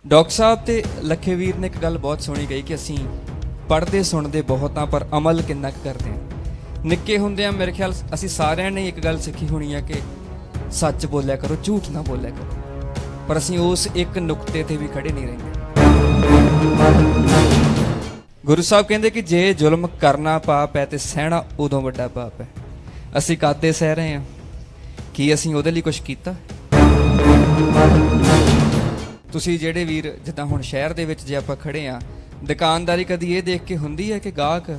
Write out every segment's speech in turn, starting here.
Doctor ਸਾਹਿਬ ਤੇ ਲੱਖੇਵੀਰ ਨੇ ਇੱਕ ਗੱਲ ਬਹੁਤ ਸੋਹਣੀ ਕਹੀ ਕਿ ਅਸੀਂ ਪੜ੍ਹਦੇ ਸੁਣਦੇ ਬਹੁਤ ਹਾਂ ਪਰ ਅਮਲ ਕਿੰਨਾ ਕੁ ਕਰਦੇ ਹਾਂ। ਨਿੱਕੇ ਹੁੰਦਿਆਂ ਮੇਰੇ ਖਿਆਲ ਅਸੀਂ ਸਾਰਿਆਂ ਨੇ ਇੱਕ ਗੱਲ ਸਿੱਖੀ ਹੋਣੀ ਆ ਕਿ ਸੱਚ ਬੋਲਿਆ ਕਰੋ, ਝੂਠ ਨਾ ਬੋਲਿਆ ਕਰੋ, ਪਰ ਅਸੀਂ ਉਸ ਇੱਕ ਨੁਕਤੇ ਤੇ ਵੀ ਖੜੇ ਨਹੀਂ ਰਹਿੰਦੇ। ਗੁਰੂ ਸਾਹਿਬ ਕਹਿੰਦੇ ਕਿ ਜੇ ਜ਼ੁਲਮ ਕਰਨਾ ਪਾਪ ਹੈ ਤੇ ਸਹਿਣਾ ਉਦੋਂ ਵੱਡਾ ਪਾਪ ਹੈ। ਅਸੀਂ ਕਾਦੇ ਸਹਿ ਰਹੇ ਹਾਂ? ਕੀ ਅਸੀਂ ਉਹਦੇ ਲਈ ਕੁਝ ਕੀਤਾ? ਤੁਸੀਂ ਜਿਹੜੇ ਵੀਰ ਜਿੱਦਾਂ ਹੁਣ ਸ਼ਹਿਰ ਦੇ ਵਿੱਚ ਜੇ ਆਪਾਂ ਖੜੇ ਆ, ਦੁਕਾਨਦਾਰੀ ਕਦੀ ਇਹ ਦੇਖ ਕੇ ਹੁੰਦੀ ਹੈ ਕਿ ਗਾਹਕ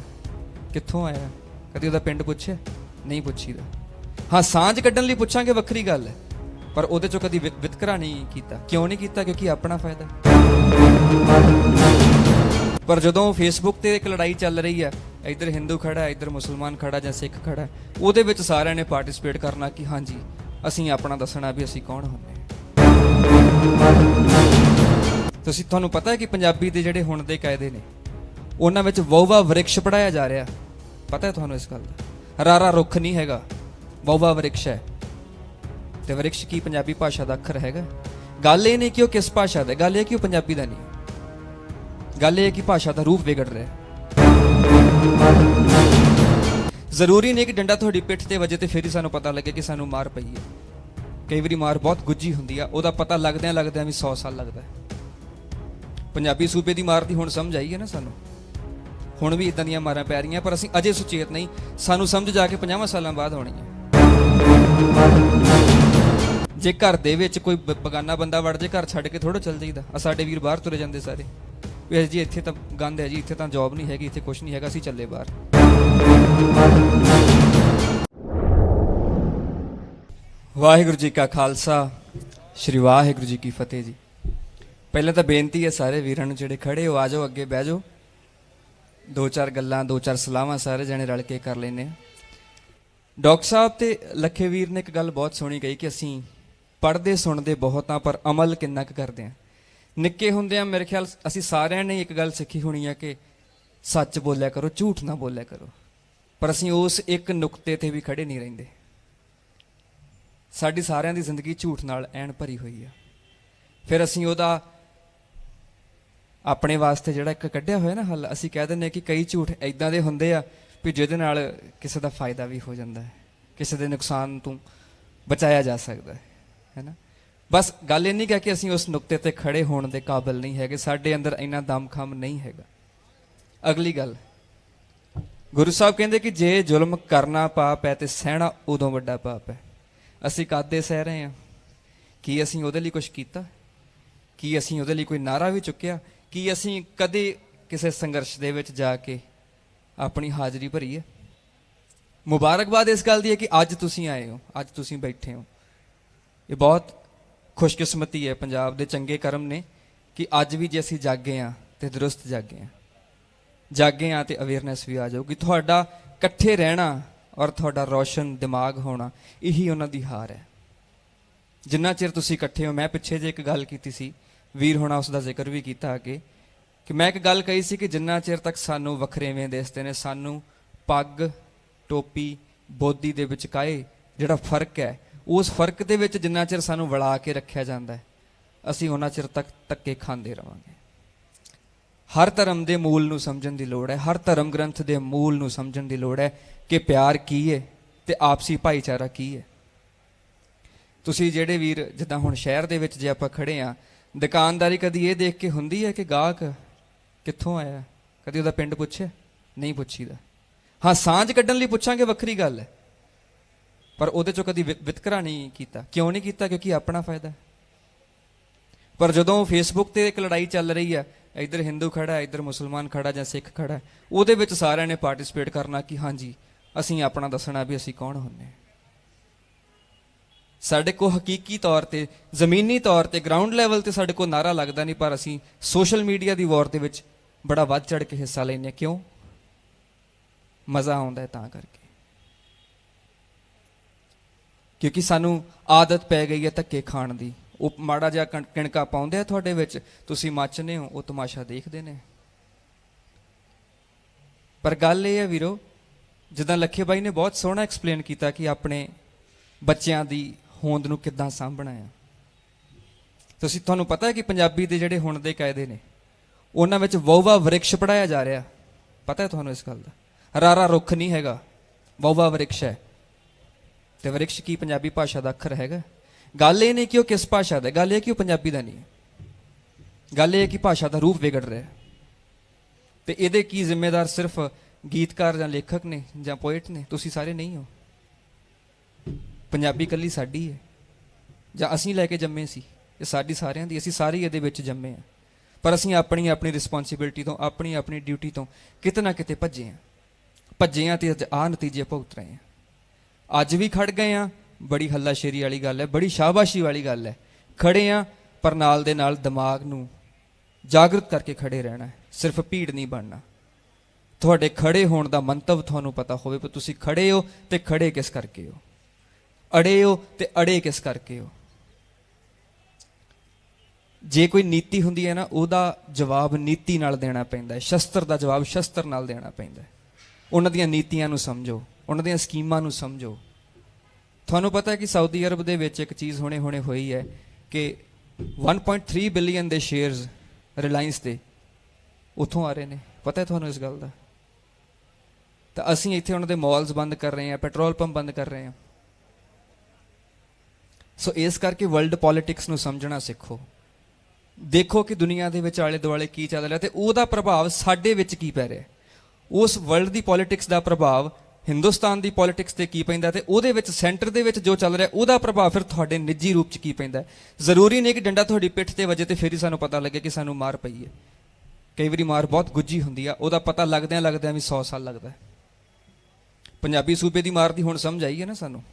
ਕਿੱਥੋਂ ਆਇਆ? ਕਦੀ ਉਹਦਾ ਪਿੰਡ ਪੁੱਛਿਆ? ਨਹੀਂ ਪੁੱਛੀਦਾ। ਹਾਂ, ਸਾਂਝ ਕੱਢਣ ਲਈ ਪੁੱਛਾਂਗੇ, ਵੱਖਰੀ ਗੱਲ ਹੈ, ਪਰ ਉਹਦੇ ਚੋਂ ਕਦੀ ਵਿਤਕਰਾ ਨਹੀਂ ਕੀਤਾ। ਕਿਉਂ ਨਹੀਂ ਕੀਤਾ? ਕਿਉਂਕਿ ਆਪਣਾ ਫਾਇਦਾ। ਪਰ ਜਦੋਂ ਫੇਸਬੁੱਕ ਤੇ ਇੱਕ ਲੜਾਈ ਚੱਲ ਰਹੀ ਹੈ, ਇੱਧਰ ਹਿੰਦੂ ਖੜਾ, ਇੱਧਰ ਮੁਸਲਮਾਨ ਖੜਾ ਜਾਂ ਸਿੱਖ ਖੜਾ, ਉਹਦੇ ਵਿੱਚ ਸਾਰਿਆਂ ਨੇ ਪਾਰਟਿਸਿਪੇਟ ਕਰਨਾ ਕਿ ਹਾਂਜੀ ਅਸੀਂ ਆਪਣਾ ਦੱਸਣਾ ਵੀ ਅਸੀਂ ਕੌਣ ਹੁੰਦੇ ਹਾਂ। ਤੁਹਾਨੂੰ ਪਤਾ ਹੈ ਕਿ ਪੰਜਾਬੀ ਦੇ ਜਿਹੜੇ ਹੁਣ ਦੇ ਕਾਇਦੇ ਨੇ ਉਹਨਾਂ ਵਿੱਚ ਵਹੁਵਾ ਵਰਿਕਸ਼ ਪੜਾਇਆ ਜਾ ਰਿਹਾ। ਪਤਾ ਹੈ ਤੁਹਾਨੂੰ ਇਸ ਗੱਲ ਦਾ? ਰਾਰਾ ਰੁੱਖ ਨਹੀਂ ਹੈਗਾ, ਵਹੁਵਾ ਵਰਿਕਸ਼ ਹੈ। ਤੇ ਵਰਿਕਸ਼ ਕੀ ਪੰਜਾਬੀ ਭਾਸ਼ਾ ਦਾ ਅੱਖਰ ਹੈਗਾ? ਗੱਲ ਇਹ ਨਹੀਂ ਕਿ ਉਹ ਕਿਸ ਭਾਸ਼ਾ ਦਾ, ਗੱਲ ਇਹ ਕਿ ਉਹ ਪੰਜਾਬੀ ਦਾ ਨਹੀਂ। ਗੱਲ ਇਹ ਕਿ ਭਾਸ਼ਾ ਦਾ ਰੂਪ ਵਿਗੜ ਰਿਹਾ। ਜ਼ਰੂਰੀ ਨਹੀਂ ਕਿ ਡੰਡਾ ਤੁਹਾਡੀ ਪਿੱਠ ਤੇ ਵਜੇ ਤੇ ਫਿਰ ਹੀ ਸਾਨੂੰ ਪਤਾ ਲੱਗੇ ਕਿ ਸਾਨੂੰ ਮਾਰ ਪਈ ਹੈ। ਕਈ ਵਾਰੀ ਮਾਰ ਬਹੁਤ ਗੁੱਝੀ ਹੁੰਦੀ ਆ, ਉਹਦਾ ਪਤਾ ਲੱਗਦਿਆਂ ਵੀ 100 ਸਾਲ ਲੱਗਦਾ। ਪੰਜਾਬੀ ਸੂਬੇ ਦੀ ਮਾਰ ਦੀ ਹੁਣ ਸਮਝ ਆਈ ਹੈ ਨਾ ਸਾਨੂੰ। ਹੁਣ ਵੀ ਇਦਾਂ ਦੀਆਂ ਮਾਰਾਂ ਪੈ ਰਹੀਆਂ, ਪਰ ਅਸੀਂ ਅਜੇ ਸੁਚੇਤ ਨਹੀਂ। ਸਾਨੂੰ ਸਮਝ ਜਾ ਕੇ 50 ਸਾਲਾਂ ਬਾਅਦ ਆਉਣੀ ਹੈ। ਜੇ ਘਰ ਦੇ ਵਿੱਚ ਕੋਈ ਬਗਾਨਾ ਬੰਦਾ ਵੜ ਜੇ, ਘਰ ਛੱਡ ਕੇ ਥੋੜਾ ਚੱਲ ਜਾਈਦਾ। ਆ ਸਾਡੇ ਵੀਰ ਬਾਹਰ ਤੁਰੇ ਜਾਂਦੇ ਸਾਰੇ ਵੀ ਜੀ ਇੱਥੇ ਤਾਂ ਗੰਦ ਹੈ ਜੀ, ਇੱਥੇ ਤਾਂ ਜੌਬ ਨਹੀਂ ਹੈਗੀ, ਇੱਥੇ ਕੁਛ ਨਹੀਂ ਹੈਗਾ, ਅਸੀਂ ਚੱਲੇ ਬਾਹਰ। ਵਾਹਿਗੁਰੂ ਜੀ ਕਾ ਖਾਲਸਾ, ਸ਼੍ਰੀ ਵਾਹਿਗੁਰੂ ਜੀ ਕੀ ਫਤਿਹ ਜੀ। ਪਹਿਲਾਂ ਤਾਂ ਬੇਨਤੀ ਹੈ ਸਾਰੇ ਵੀਰਾਂ ਨੂੰ ਜਿਹੜੇ ਖੜੇ ਹੋ, ਆ ਜਾਓ, ਅੱਗੇ ਬਹਿ ਜਾਓ। ਦੋ ਚਾਰ ਗੱਲਾਂ, ਦੋ ਚਾਰ ਸਲਾਹਾਂ ਸਾਰੇ ਜਣੇ ਰਲ ਕੇ ਕਰ ਲੈਂਦੇ ਆ। ਡਾਕਟਰ ਸਾਹਿਬ ਤੇ ਲੱਖੇਵੀਰ ਨੇ ਇੱਕ ਗੱਲ ਬਹੁਤ ਸੋਹਣੀ ਕਹੀ ਕਿ ਅਸੀਂ ਪੜ੍ਹਦੇ ਸੁਣਦੇ ਬਹੁਤ ਹਾਂ ਪਰ ਅਮਲ ਕਿੰਨਾ ਕੁ ਕਰਦੇ ਹਾਂ। ਨਿੱਕੇ ਹੁੰਦਿਆਂ ਮੇਰੇ ਖਿਆਲ ਅਸੀਂ ਸਾਰਿਆਂ ਨੇ ਇੱਕ ਗੱਲ ਸਿੱਖੀ ਹੋਣੀ ਆ ਕਿ ਸੱਚ ਬੋਲਿਆ ਕਰੋ, ਝੂਠ ਨਾ ਬੋਲਿਆ ਕਰੋ, ਪਰ ਅਸੀਂ ਉਸ ਇੱਕ ਨੁਕਤੇ ਤੇ ਵੀ ਖੜੇ ਨਹੀਂ ਰਹਿੰਦੇ। ਸਾਡੀ ਸਾਰਿਆਂ ਦੀ ਜ਼ਿੰਦਗੀ ਝੂਠ ਨਾਲ ਐਨ ਭਰੀ ਹੋਈ ਆ। ਫਿਰ ਅਸੀਂ ਉਹਦਾ ਆਪਣੇ ਵਾਸਤੇ ਜਿਹੜਾ ਇੱਕ ਕੱਢਿਆ ਹੋਇਆ ਨਾ ਹੱਲ, ਅਸੀਂ ਕਹਿ ਦਿੰਦੇ ਹਾਂ ਕਿ ਕਈ ਝੂਠ ਇੱਦਾਂ ਦੇ ਹੁੰਦੇ ਆ ਵੀ ਜਿਹਦੇ ਨਾਲ ਕਿਸੇ ਦਾ ਫਾਇਦਾ ਵੀ ਹੋ ਜਾਂਦਾ ਹੈ, ਕਿਸੇ ਦੇ ਨੁਕਸਾਨ ਤੋਂ ਬਚਾਇਆ ਜਾ ਸਕਦਾ ਹੈ ਨਾ। ਬਸ ਗੱਲ ਇਹ ਨਹੀਂ ਕਿ ਅਸੀਂ ਉਸ ਨੁਕਤੇ ਤੇ ਖੜੇ ਹੋਣ ਦੇ ਕਾਬਿਲ ਨਹੀਂ ਹੈਗੇ, ਸਾਡੇ ਅੰਦਰ ਇੰਨਾ ਦਮਖਮ ਨਹੀਂ ਹੈਗਾ। ਅਗਲੀ ਗੱਲ, ਗੁਰੂ ਸਾਹਿਬ ਕਹਿੰਦੇ ਕਿ ਜੇ ਜ਼ੁਲਮ ਕਰਨਾ ਪਾਪ ਹੈ ਤੇ ਸਹਿਣਾ ਉਦੋਂ ਵੱਡਾ ਪਾਪ ਹੈ। ਅਸੀਂ ਕਾਦੇ ਸਹਿ ਰਹੇ ਹਾਂ? ਕੀ ਅਸੀਂ ਉਹਦੇ ਲਈ ਕੁਝ ਕੀਤਾ? ਕੀ ਅਸੀਂ ਉਹਦੇ ਲਈ ਕੋਈ ਨਾਅਰਾ ਵੀ ਚੁੱਕਿਆ? ਕੀ ਅਸੀਂ ਕਦੇ ਕਿਸੇ ਸੰਘਰਸ਼ ਦੇ ਵਿੱਚ ਜਾ ਕੇ ਆਪਣੀ ਹਾਜ਼ਰੀ ਭਰੀ ਹੈ? ਮੁਬਾਰਕਬਾਦ ਇਸ ਗੱਲ ਦੀ ਹੈ ਕਿ ਅੱਜ ਤੁਸੀਂ ਆਏ ਹੋ, ਅੱਜ ਤੁਸੀਂ ਬੈਠੇ ਹੋ। ਇਹ ਬਹੁਤ ਖੁਸ਼ਕਿਸਮਤੀ ਹੈ, ਪੰਜਾਬ ਦੇ ਚੰਗੇ ਕਰਮ ਨੇ ਕਿ ਅੱਜ ਵੀ ਜੇ ਅਸੀਂ ਜਾਗੇ ਹਾਂ ਤੇ ਦਰੁਸਤ ਜਾਗੇ ਹਾਂ ਤੇ ਅਵੇਅਰਨੈਸ ਵੀ ਆ ਜਾਊਗੀ। ਤੁਹਾਡਾ ਇਕੱਠੇ ਰਹਿਣਾ ਔਰ ਤੁਹਾਡਾ ਰੌਸ਼ਨ ਦਿਮਾਗ ਹੋਣਾ, ਇਹੀ ਉਹਨਾਂ ਦੀ ਹਾਰ ਹੈ। ਜਿੰਨਾ ਚਿਰ ਤੁਸੀਂ ਇਕੱਠੇ ਹੋ, ਮੈਂ ਪਿੱਛੇ ਜੇ ਇੱਕ ਗੱਲ ਕੀਤੀ ਸੀ, ਵੀਰ ਹੋਣਾ ਉਸ ਦਾ ਜ਼ਿਕਰ ਵੀ ਕੀਤਾ ਅੱਗੇ, ਕਿ ਮੈਂ ਇੱਕ ਗੱਲ ਕਹੀ ਸੀ ਕਿ ਜਿੰਨਾ ਚਿਰ ਤੱਕ ਸਾਨੂੰ ਵੱਖਰੇਵੇਂ ਦਿਸਦੇ ਨੇ, ਸਾਨੂੰ ਪੱਗ ਟੋਪੀ ਬੋਦੀ ਦੇ ਵਿਚਕਾਏ ਜਿਹੜਾ ਫਰਕ ਹੈ, ਉਸ ਫਰਕ ਦੇ ਵਿੱਚ ਜਿੰਨਾ ਚਿਰ ਸਾਨੂੰ ਵਲਾ ਕੇ ਰੱਖਿਆ ਜਾਂਦਾ ਹੈ, ਅਸੀਂ ਉਹਨਾਂ ਚਿਰ ਤੱਕ ਧੱਕੇ ਖਾਂਦੇ ਰਵਾਂਗੇ। ਹਰ ਧਰਮ ਦੇ ਮੂਲ ਨੂੰ ਸਮਝਣ ਦੀ ਲੋੜ ਹੈ, ਹਰ ਧਰਮ ਗ੍ਰੰਥ ਦੇ ਮੂਲ ਨੂੰ ਸਮਝਣ ਦੀ ਲੋੜ ਹੈ ਕਿ ਪਿਆਰ ਕੀ ਹੈ ਤੇ ਆਪਸੀ ਭਾਈਚਾਰਾ ਕੀ ਹੈ। ਤੁਸੀਂ ਜਿਹੜੇ ਵੀਰ ਜਿੱਦਾਂ ਹੁਣ ਸ਼ਹਿਰ ਦੇ ਵਿੱਚ ਜੇ ਆਪਾਂ ਖੜੇ ਆ, ਦੁਕਾਨਦਾਰੀ ਕਦੀ ਇਹ ਦੇਖ ਕੇ ਹੁੰਦੀ ਹੈ ਕਿ ਗਾਹਕ ਕਿੱਥੋਂ ਆਇਆ? ਕਦੀ ਉਹਦਾ ਪਿੰਡ ਪੁੱਛਿਆ? ਨਹੀਂ ਪੁੱਛੀਦਾ। ਹਾਂ, ਸਾਂਝ ਕੱਢਣ ਲਈ ਪੁੱਛਾਂਗੇ, ਵੱਖਰੀ ਗੱਲ ਹੈ, ਪਰ ਉਹਦੇ ਚੋਂ ਕਦੀ ਵਿਤਕਰਾ ਨਹੀਂ ਕੀਤਾ। ਕਿਉਂ ਨਹੀਂ ਕੀਤਾ? ਕਿਉਂਕਿ ਆਪਣਾ ਫਾਇਦਾ। ਪਰ ਜਦੋਂ ਫੇਸਬੁੱਕ ਤੇ ਇੱਕ ਲੜਾਈ ਚੱਲ ਰਹੀ ਹੈ, ਇੱਧਰ ਹਿੰਦੂ ਖੜਾ, ਇੱਧਰ ਮੁਸਲਮਾਨ ਖੜਾ ਜਾਂ ਸਿੱਖ ਖੜਾ, ਉਹਦੇ ਵਿੱਚ ਸਾਰਿਆਂ ਨੇ ਪਾਰਟਿਸਿਪੇਟ ਕਰਨਾ ਕਿ ਹਾਂਜੀ ਅਸੀਂ ਆਪਣਾ ਦੱਸਣਾ ਵੀ ਅਸੀਂ ਕੌਣ ਹੁੰਦੇ ਹਾਂ। ਸਾਡੇ ਕੋਲ ਹਕੀਕੀ ਤੌਰ ਤੇ, ਜ਼ਮੀਨੀ ਤੌਰ ਤੇ, ਗਰਾਊਂਡ ਲੈਵਲ ਤੇ ਸਾਡੇ ਕੋਲ ਨਾਰਾ ਲੱਗਦਾ ਨਹੀਂ, ਪਰ ਅਸੀਂ ਸੋਸ਼ਲ ਮੀਡੀਆ ਦੀ ਵਾਰ ਦੇ ਵਿੱਚ ਬੜਾ ਵੱਧ ਚੜ ਕੇ ਹਿੱਸਾ ਲੈਂਦੇ ਹਾਂ। ਕਿਉਂ? ਮਜ਼ਾ ਆਉਂਦਾ ਹੈ ਤਾਂ ਕਰਕੇ, ਕਿਉਂਕਿ ਸਾਨੂੰ ਆਦਤ ਪੈ ਗਈ ਹੈ ਧੱਕੇ ਖਾਣ ਦੀ। ਉਹ ਮਾੜਾ ਜਿਹਾ ਕਿਣਕਾ ਪਾਉਂਦੇ ਆ ਤੁਹਾਡੇ ਵਿੱਚ, ਤੁਸੀਂ ਮੱਚਨੇ ਹੋ, ਉਹ ਤਮਾਸ਼ਾ ਦੇਖਦੇ ਨੇ। ਪਰ ਗੱਲ ਇਹ ਹੈ ਵੀਰੋ, ਜਿੱਦਾਂ ਲੱਖੇ ਬਾਈ ਨੇ ਬਹੁਤ ਸੋਹਣਾ ਐਕਸਪਲੇਨ ਕੀਤਾ ਕਿ ਆਪਣੇ ਬੱਚਿਆਂ ਦੀ ਹੋਂਦ ਨੂੰ ਕਿੱਦਾਂ ਸਾਂਭਣਾ ਆ। ਤੁਹਾਨੂੰ ਪਤਾ ਹੈ ਕਿ ਪੰਜਾਬੀ ਦੇ ਜਿਹੜੇ ਹੁਣ ਦੇ ਕਾਇਦੇ ਨੇ ਉਹਨਾਂ ਵਿੱਚ ਵਉਵਾ ਵਰਿਕਸ਼ ਪੜਾਇਆ ਜਾ ਰਿਹਾ, ਪਤਾ ਹੈ ਤੁਹਾਨੂੰ ਇਸ ਗੱਲ ਦਾ? ਰਾਰਾ ਰੁੱਖ ਨਹੀਂ ਹੈਗਾ, ਵਉਵਾ ਵਰਿਕਸ਼ ਹੈ। ਤੇ ਵਰਿਕਸ਼ ਕੀ ਪੰਜਾਬੀ ਭਾਸ਼ਾ ਦਾ ਅੱਖਰ ਹੈਗਾ? ਗੱਲ ਇਹ ਨਹੀਂ ਕਿ ਉਹ ਕਿਸ ਭਾਸ਼ਾ ਦਾ, ਗੱਲ ਇਹ ਕਿ ਉਹ ਪੰਜਾਬੀ ਦਾ ਨਹੀਂ ਹੈ। ਗੱਲ ਇਹ ਹੈ ਕਿ ਭਾਸ਼ਾ ਦਾ ਰੂਪ ਵਿਗੜ ਰਿਹਾ ਤੇ ਇਹਦੇ ਕੀ ਜ਼ਿੰਮੇਦਾਰ ਸਿਰਫ ਗੀਤਕਾਰ ਜਾਂ ਲੇਖਕ ਨੇ ਜਾਂ ਪੋਇਟ ਨੇ? ਤੁਸੀਂ ਸਾਰੇ ਨਹੀਂ ਹੋ। ਪੰਜਾਬੀ ਇਕੱਲੀ ਸਾਡੀ ਹੈ ਜਾਂ ਅਸੀਂ ਲੈ ਕੇ ਜੰਮੇ ਸੀ? ਇਹ ਸਾਡੀ ਸਾਰਿਆਂ ਦੀ, ਅਸੀਂ ਸਾਰੇ ਇਹਦੇ ਵਿੱਚ ਜੰਮੇ ਹਾਂ। ਪਰ ਅਸੀਂ ਆਪਣੀ ਆਪਣੀ ਰਿਸਪੌਂਸਿਬਿਲਿਟੀ ਤੋਂ, ਆਪਣੀ ਆਪਣੀ ਡਿਊਟੀ ਤੋਂ ਕਿਤੇ ਨਾ ਕਿਤੇ ਭੱਜੇ ਹਾਂ ਤੇ ਆਹ ਨਤੀਜੇ ਭੁਗਤ ਰਹੇ ਹਾਂ। ਅੱਜ ਵੀ ਖੜ ਗਏ ਹਾਂ, ਬੜੀ ਹੱਲਾਸ਼ੇਰੀ ਵਾਲੀ ਗੱਲ ਹੈ, ਬੜੀ ਸ਼ਾਬਾਸ਼ੀ ਵਾਲੀ ਗੱਲ ਹੈ। ਖੜੇ ਹਾਂ ਪਰ ਨਾਲ ਦੇ ਨਾਲ ਦਿਮਾਗ ਨੂੰ ਜਾਗਰੂਕ ਕਰਕੇ ਖੜੇ ਰਹਿਣਾ ਹੈ, ਸਿਰਫ ਭੀੜ ਨਹੀਂ ਬਣਨਾ। ਤੁਹਾਡੇ ਖੜੇ ਹੋਣ ਦਾ ਮੰਤਵ ਤੁਹਾਨੂੰ ਪਤਾ ਹੋਵੇ, ਪਰ ਤੁਸੀਂ ਖੜੇ ਹੋ ਤੇ ਖੜੇ ਕਿਸ ਕਰਕੇ ਹੋ, ਅੜੇ ਹੋ ਤੇ ਅੜੇ ਕਿਸ ਕਰਕੇ ਹੋ। ਜੇ ਕੋਈ ਨੀਤੀ ਹੁੰਦੀ ਹੈ ਨਾ, ਉਹਦਾ ਜਵਾਬ ਨੀਤੀ ਨਾਲ ਦੇਣਾ ਪੈਂਦਾ ਹੈ, ਸ਼ਸਤਰ ਦਾ ਜਵਾਬ ਸ਼ਸਤਰ ਨਾਲ ਦੇਣਾ ਪੈਂਦਾ ਹੈ। ਉਹਨਾਂ ਦੀਆਂ ਨੀਤੀਆਂ ਨੂੰ ਸਮਝੋ, ਉਹਨਾਂ ਦੀਆਂ ਸਕੀਮਾਂ ਨੂੰ ਸਮਝੋ। ਤੁਹਾਨੂੰ ਪਤਾ ਹੈ ਕਿ ਸਾਊਦੀ ਅਰਬ ਦੇ ਵਿੱਚ ਇੱਕ ਚੀਜ਼ ਹੁਣੇ ਹੋਈ ਹੈ ਕਿ 1.3 ਬਿਲੀਅਨ ਦੇ ਸ਼ੇਅਰਸ ਰਿਲਾਇੰਸ ਦੇ ਉੱਥੋਂ ਆ ਰਹੇ ਨੇ, ਪਤਾ ਹੈ ਤੁਹਾਨੂੰ ਇਸ ਗੱਲ ਦਾ? ਤਾਂ ਅਸੀਂ ਇੱਥੇ ਉਹਨਾਂ ਦੇ ਮਾਲਸ ਬੰਦ ਕਰ ਰਹੇ ਹਾਂ, ਪੈਟਰੋਲ ਪੰਪ ਬੰਦ ਕਰ ਰਹੇ ਹਾਂ। ਸੋ ਇਸ ਕਰਕੇ ਵਰਲਡ ਪੋਲਿਟਿਕਸ ਨੂੰ ਸਮਝਣਾ ਸਿੱਖੋ। ਦੇਖੋ ਕਿ ਦੁਨੀਆ ਦੇ ਵਿੱਚ ਆਲੇ ਦੁਆਲੇ ਕੀ ਚੱਲ ਰਿਹਾ ਤੇ ਉਹਦਾ ਪ੍ਰਭਾਵ ਸਾਡੇ ਵਿੱਚ ਕੀ ਪੈ ਰਿਹਾ। ਉਸ ਵਰਲਡ ਦੀ ਪੋਲਿਟਿਕਸ ਦਾ ਪ੍ਰਭਾਵ ਹਿੰਦੁਸਤਾਨ ਦੀ ਪੋਲਿਟਿਕਸ ਤੇ ਕੀ ਪੈਂਦਾ ਤੇ ਉਹਦੇ ਵਿੱਚ ਸੈਂਟਰ ਦੇ ਵਿੱਚ ਜੋ ਚੱਲ ਰਿਹਾ ਉਹਦਾ ਪ੍ਰਭਾਵ ਫਿਰ ਤੁਹਾਡੇ ਨਿੱਜੀ ਰੂਪ 'ਚ ਕੀ ਪੈਂਦਾ। ਜ਼ਰੂਰੀ ਨਹੀਂ ਕਿ ਡੰਡਾ ਤੁਹਾਡੀ ਪਿੱਠ ਤੇ ਵਜੇ ਤੇ ਫਿਰ ਹੀ ਸਾਨੂੰ ਪਤਾ ਲੱਗੇ ਕਿ ਸਾਨੂੰ ਮਾਰ ਪਈ ਹੈ। ਕਈ ਵਾਰੀ ਮਾਰ ਬਹੁਤ ਗੁੱਝੀ ਹੁੰਦੀ ਆ, ਉਹਦਾ ਪਤਾ ਲੱਗਦਿਆਂ ਵੀ 100 ਸਾਲ ਲੱਗਦਾ। ਪੰਜਾਬੀ ਸੂਬੇ ਦੀ ਮਾਰ ਦੀ ਹੁਣ ਸਮਝ ਆਈ ਹੈ ਨਾ ਸਾਨੂੰ,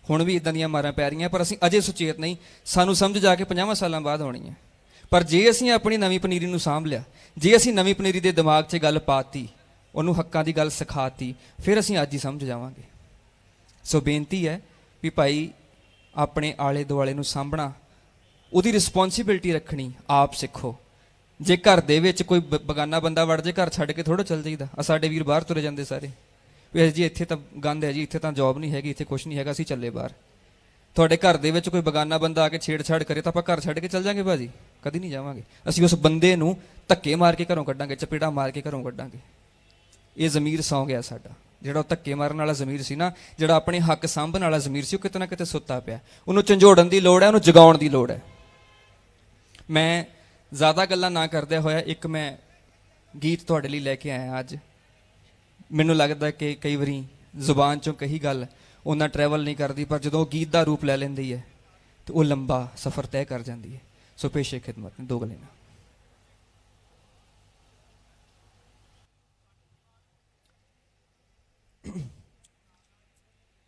ਹੁਣ ਵੀ ਇਦਾਂ ਦੀਆਂ ਮਾਰਾਂ ਪੈ ਰਹੀਆਂ, ਪਰ ਅਸੀਂ ਅਜੇ ਸੁਚੇਤ ਨਹੀਂ। ਸਾਨੂੰ ਸਮਝ ਜਾ ਕੇ 50 ਸਾਲਾਂ ਬਾਅਦ ਆਉਣੀ ਹੈ। ਪਰ ਜੇ ਅਸੀਂ ਆਪਣੀ ਨਵੀਂ ਪਨੀਰੀ ਨੂੰ ਸਾਂਭ ਲਿਆ, ਜੇ ਅਸੀਂ ਨਵੀਂ ਪਨੀਰੀ ਦੇ ਦਿਮਾਗ 'ਚ ਗੱਲ ਪਾਤੀ, ਉਹਨੂੰ ਹੱਕਾਂ ਦੀ ਗੱਲ ਸਿਖਾਤੀ, ਫਿਰ ਅਸੀਂ ਅੱਜ ਹੀ ਸਮਝ ਜਾਵਾਂਗੇ। ਸੋ ਬੇਨਤੀ ਹੈ ਵੀ ਭਾਈ ਆਪਣੇ ਆਲੇ ਦੁਆਲੇ ਨੂੰ ਸਾਂਭਣਾ, ਉਹਦੀ ਰਿਸਪੌਂਸਿਬਿਲਿਟੀ ਰੱਖਣੀ ਆਪ ਸਿੱਖੋ। ਜੇ ਘਰ ਦੇ ਵਿੱਚ ਕੋਈ ਬਗਾਨਾ ਬੰਦਾ ਵੜ ਜੇ, ਘਰ ਛੱਡ ਕੇ ਥੋੜ੍ਹਾ ਚੱਲ ਜਾਈਦਾ। ਸਾਡੇ ਵੀਰ ਬਾਹਰ ਤੁਰੇ ਜਾਂਦੇ ਸਾਰੇ ਵੀ ਜੀ ਇੱਥੇ ਤਾਂ ਗੰਦ ਹੈ ਜੀ, ਇੱਥੇ ਤਾਂ ਜੋਬ ਨਹੀਂ ਹੈਗੀ, ਇੱਥੇ ਕੁਛ ਨਹੀਂ ਹੈਗਾ, ਅਸੀਂ ਚੱਲੇ ਬਾਹਰ। ਤੁਹਾਡੇ ਘਰ ਦੇ ਵਿੱਚ ਕੋਈ ਬਗਾਨਾ ਬੰਦਾ ਆ ਕੇ ਛੇੜਛਾੜ ਕਰੇ ਤਾਂ ਆਪਾਂ ਘਰ ਛੱਡ ਕੇ ਚੱਲ ਜਾਵਾਂਗੇ ਭਾਜੀ? ਕਦੀ ਨਹੀਂ ਜਾਵਾਂਗੇ। ਅਸੀਂ ਉਸ ਬੰਦੇ ਨੂੰ ਧੱਕੇ ਮਾਰ ਕੇ ਘਰੋਂ ਕੱਢਾਂਗੇ, ਚਪੇੜਾ ਮਾਰ ਕੇ ਘਰੋਂ ਕੱਢਾਂਗੇ। ਇਹ ਜ਼ਮੀਰ ਸੌਂ ਗਿਆ ਸਾਡਾ। ਜਿਹੜਾ ਉਹ ਧੱਕੇ ਮਾਰਨ ਵਾਲਾ ਜ਼ਮੀਰ ਸੀ ਨਾ, ਜਿਹੜਾ ਆਪਣੇ ਹੱਕ ਸਾਂਭਣ ਵਾਲਾ ਜ਼ਮੀਰ ਸੀ, ਉਹ ਕਿਤੇ ਨਾ ਕਿਤੇ ਸੁੱਤਾ ਪਿਆ। ਉਹਨੂੰ ਝੰਜੋੜਨ ਦੀ ਲੋੜ ਹੈ, ਉਹਨੂੰ ਜਗਾਉਣ ਦੀ ਲੋੜ ਹੈ। ਮੈਂ ਜ਼ਿਆਦਾ ਗੱਲਾਂ ਨਾ ਕਰਦਿਆਂ ਹੋਇਆ ਇੱਕ ਮੈਂ ਗੀਤ ਤੁਹਾਡੇ ਲਈ ਲੈ ਕੇ ਆਇਆ ਅੱਜ। ਮੈਨੂੰ ਲੱਗਦਾ ਕਿ ਕਈ ਵਾਰੀ ਜ਼ੁਬਾਨ 'ਚੋਂ ਕਹੀ ਗੱਲ ਉਹਨਾਂ ਟਰੈਵਲ ਨਹੀਂ ਕਰਦੀ, ਪਰ ਜਦੋਂ ਉਹ ਗੀਤ ਦਾ ਰੂਪ ਲੈ ਲੈਂਦੀ ਹੈ ਤੇ ਉਹ ਲੰਬਾ ਸਫ਼ਰ ਤੈਅ ਕਰ ਜਾਂਦੀ ਹੈ। ਸੋ ਪੇਸ਼ੇ ਖਿਦਮਤ ਨੇ ਦੋ ਗੱਲਾਂ ਨਾਲ।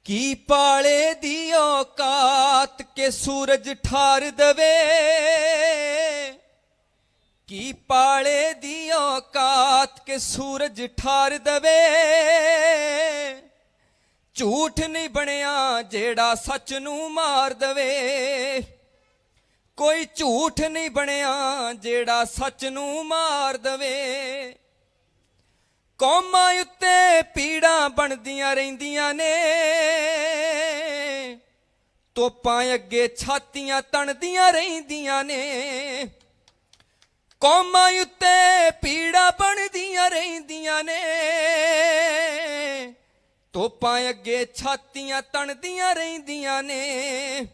ਕੀ ਪਾਲੇ ਦੀ ਔਕਾਤ ਕੇ ਸੂਰਜ ਠਾਰ ਦਵੇ, ਕੀ ਪਾਲੇ ਦੀ ਔਕਾਤ ਕੇ ਸੂਰਜ ਠਾਰ ਦਵੇ। ਝੂਠ ਨਹੀਂ ਬਣਿਆ ਜਿਹੜਾ ਸੱਚ ਨੂੰ ਮਾਰ ਦਵੇ, ਕੋਈ ਝੂਠ ਨਹੀਂ ਬਣਿਆ ਜਿਹੜਾ ਸੱਚ ਨੂੰ ਮਾਰ ਦਵੇ। ਕੌਮਾਂ ਉੱਤੇ ਪੀੜਾਂ ਬਣਦੀਆਂ ਰਹਿੰਦੀਆਂ ਨੇ, ਤੋਪਾਂ ਅੱਗੇ ਛਾਤੀਆਂ ਤਣਦੀਆਂ ਰਹਿੰਦੀਆਂ ਨੇ। ਕੌਮਾਂ ਉੱਤੇ ਪੀੜਾਂ ਬਣਦੀਆਂ ਰਹਿੰਦੀਆਂ ਨੇ, ਤੋਪਾਂ ਅੱਗੇ ਛਾਤੀਆਂ ਤਣਦੀਆਂ ਰਹਿੰਦੀਆਂ ਨੇ।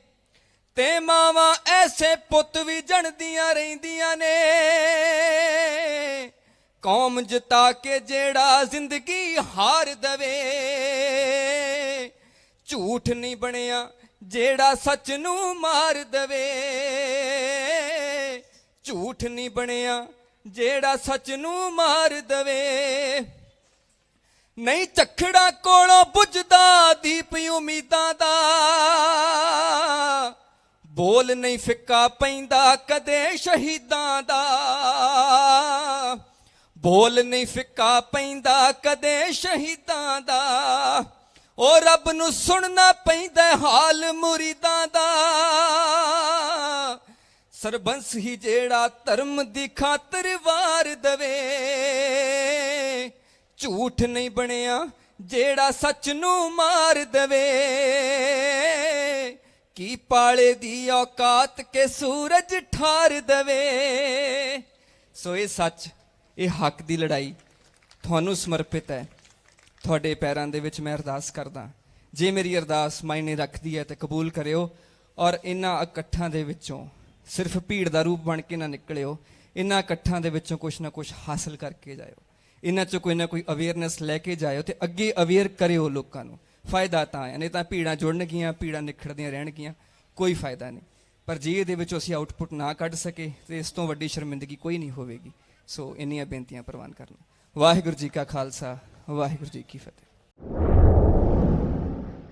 ਤੇ ਮਾਵਾਂ ਐਸੇ ਪੁੱਤ ਵੀ ਜਣਦੀਆਂ ਰਹਿੰਦੀਆਂ ਨੇ। ਕੌਮ ਜਿਤਾ ਕੇ ਜਿਹੜਾ ਜ਼ਿੰਦਗੀ ਹਾਰ ਦਵੇ, ਝੂਠ ਨਹੀਂ ਬਣਿਆ ਜਿਹੜਾ ਸੱਚ ਨੂੰ ਮਾਰ ਦਵੇ। ਝੂਠ ਨਹੀਂ ਬਣਿਆ ਜਿਹੜਾ ਸੱਚ ਨੂੰ ਮਾਰ ਦਵੇ। ਨਹੀਂ ਝਖੜਾ ਕੋਲੋਂ ਬੁਝਦਾ ਦੀਪ ਉਮੀਦਾਂ ਦਾ, ਬੋਲ ਨਹੀਂ ਫਿੱਕਾ ਪੈਂਦਾ ਕਦੇ ਸ਼ਹੀਦਾਂ ਦਾ। ਬੋਲ ਨਹੀਂ ਫਿੱਕਾ ਪੈਂਦਾ ਕਦੇ ਸ਼ਹੀਦਾਂ ਦਾ। ਉਹ ਰੱਬ ਨੂੰ ਸੁਣਨਾ ਪੈਂਦਾ ਹਾਲ ਮੁਰੀਦਾਂ ਦਾ। ਸਰਬੰਸ ਹੀ ਜਿਹੜਾ ਧਰਮ ਦੀ ਖਾਤਰ ਵਾਰ ਦਵੇ, ਝੂਠ ਨਹੀਂ ਬਣਿਆ ਜਿਹੜਾ ਸੱਚ ਨੂੰ ਮਾਰ ਦਵੇ। ਕੀ ਪਾਲੇ ਦੀ ਔਕਾਤ ਕੇ ਸੂਰਜ ਠਾਰ ਦਵੇ। ਸੋ ਇਹ ਸੱਚ, ਇਹ ਹੱਕ ਦੀ ਲੜਾਈ ਤੁਹਾਨੂੰ ਸਮਰਪਿਤ ਹੈ। ਤੁਹਾਡੇ ਪੈਰਾਂ ਦੇ ਵਿੱਚ ਮੈਂ ਅਰਦਾਸ ਕਰਦਾ, ਜੇ ਮੇਰੀ ਅਰਦਾਸ ਮਾਇਨੇ ਰੱਖਦੀ ਹੈ ਤੇ ਕਬੂਲ ਕਰਿਓ। ਔਰ ਇਹਨਾਂ ਇਕੱਠਾਂ ਦੇ ਵਿੱਚੋਂ ਸਿਰਫ ਭੀੜ ਦਾ ਰੂਪ ਬਣ ਕੇ ਨਾ ਨਿਕਲਿਓ, ਇਹਨਾਂ ਇਕੱਠਾਂ ਦੇ ਵਿੱਚੋਂ ਕੁਛ ਨਾ ਕੁਛ ਹਾਸਲ ਕਰਕੇ ਜਾਇਓ, ਇਹਨਾਂ 'ਚੋਂ ਕੋਈ ਨਾ ਕੋਈ ਅਵੇਅਰਨੈਸ ਲੈ ਕੇ ਜਾਇਓ ਤੇ ਅੱਗੇ ਅਵੇਅਰ ਕਰਿਓ ਲੋਕਾਂ ਨੂੰ। ਫਾਇਦਾ ਤਾਂ ਹੈ, ਨਹੀਂ ਤਾਂ ਭੀੜਾਂ ਜੁੜਨਗੀਆਂ, ਭੀੜਾਂ ਨਿਖੜਦੀਆਂ ਰਹਿਣਗੀਆਂ, ਕੋਈ ਫਾਇਦਾ ਨਹੀਂ। ਪਰ ਜੇ ਇਹਦੇ ਵਿੱਚੋਂ ਅਸੀਂ ਆਊਟਪੁੱਟ ਨਾ ਕੱਢ ਸਕੇ ਤੇ ਇਸ ਤੋਂ ਵੱਡੀ ਸ਼ਰਮਿੰਦਗੀ ਕੋਈ ਨਹੀਂ ਹੋਵੇਗੀ। ਸੋ ਇੰਨੀਆਂ ਬੇਨਤੀਆਂ ਪ੍ਰਵਾਨ ਕਰਨਾ। ਵਾਹਿਗੁਰੂ ਜੀ ਕਾ ਖਾਲਸਾ, ਵਾਹਿਗੁਰੂ ਜੀ ਕੀ ਫਤਿਹ।